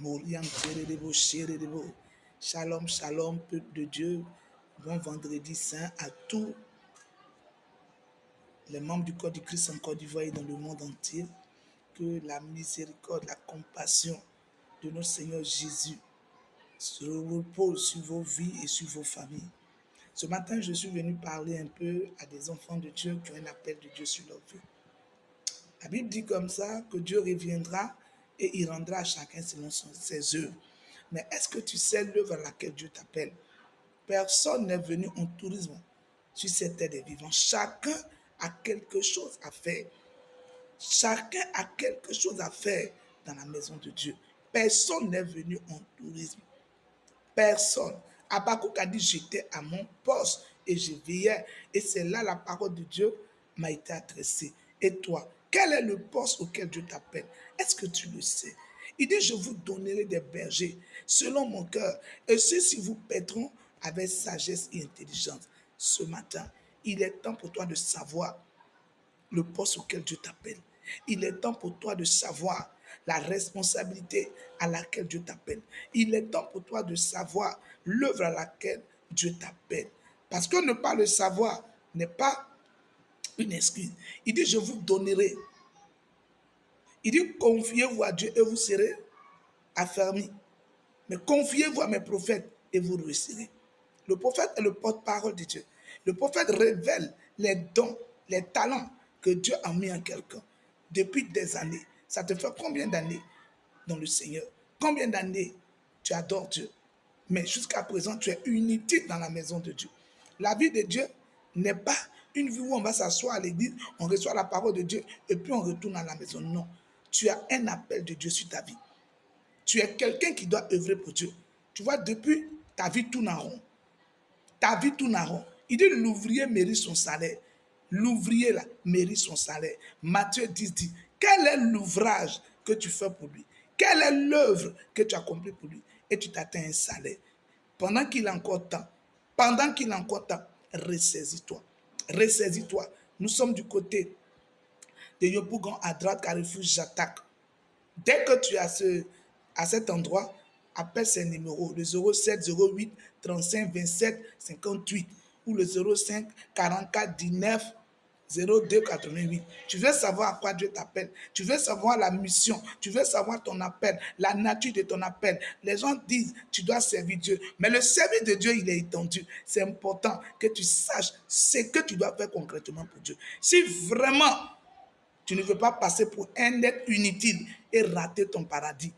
Moriam Terebo Sherebo. Shalom, shalom, peuple de Dieu. Bon vendredi saint à tous les membres du corps du Christ en Côte d'Ivoire et dans le monde entier. Que la miséricorde, la compassion de notre Seigneur Jésus se repose sur vos vies et sur vos familles. Ce matin, je suis venu parler un peu à des enfants de Dieu qui ont un appel de Dieu sur leur vie. La Bible dit comme ça que Dieu reviendra et il rendra à chacun selon ses œuvres. Mais est-ce que tu sais l'œuvre à laquelle Dieu t'appelle? Personne n'est venu en tourisme sur cette terre des vivants. Chacun a quelque chose à faire. Chacun a quelque chose à faire dans la maison de Dieu. Personne n'est venu en tourisme. Personne. Habakkuk a dit, j'étais à mon poste et je veillais. Et c'est là la parole de Dieu m'a été adressée. Et toi, quel est le poste auquel Dieu t'appelle? Est-ce que tu le sais? Il dit, je vous donnerai des bergers selon mon cœur. Et ceux-ci vous paîtront avec sagesse et intelligence. Ce matin, il est temps pour toi de savoir le poste auquel Dieu t'appelle. Il est temps pour toi de savoir la responsabilité à laquelle Dieu t'appelle. Il est temps pour toi de savoir l'œuvre à laquelle Dieu t'appelle. Parce que ne pas le savoir n'est pas une excuse. Il dit, je vous donnerai. Il dit, confiez-vous à Dieu et vous serez affermis. Mais confiez-vous à mes prophètes et vous réussirez. Le prophète est le porte-parole de Dieu. Le prophète révèle les dons, les talents que Dieu a mis en quelqu'un depuis des années. Ça te fait combien d'années dans le Seigneur? Combien d'années tu adores Dieu? Mais jusqu'à présent, tu es inutile dans la maison de Dieu. La vie de Dieu n'est pas une vie où on va s'asseoir à l'église, on reçoit la parole de Dieu et puis on retourne à la maison. Non, tu as un appel de Dieu sur ta vie. Tu es quelqu'un qui doit œuvrer pour Dieu. Tu vois, depuis, ta vie tourne en rond. Ta vie tourne en rond. Il dit, l'ouvrier mérite son salaire. L'ouvrier là mérite son salaire. Matthieu 10 dit, quel est l'ouvrage que tu fais pour lui? Quelle est l'œuvre que tu accomplis pour lui? Et tu t'attends un salaire. Pendant qu'il a encore temps, ressaisis-toi. Ressaisis-toi. Nous sommes du côté de Yopougon à droite, Carrefour, j'attaque. Dès que tu es à cet endroit, appelle ces numéros, le 07 08 35 27 58 ou le 05 44 19 02 88. Tu veux savoir à quoi Dieu t'appelle. Tu veux savoir la mission. Tu veux savoir ton appel, la nature de ton appel. Les gens disent, tu dois servir Dieu. Mais le service de Dieu, il est étendu. C'est important que tu saches ce que tu dois faire concrètement pour Dieu. Si vraiment tu ne veux pas passer pour un être inutile et rater ton paradis,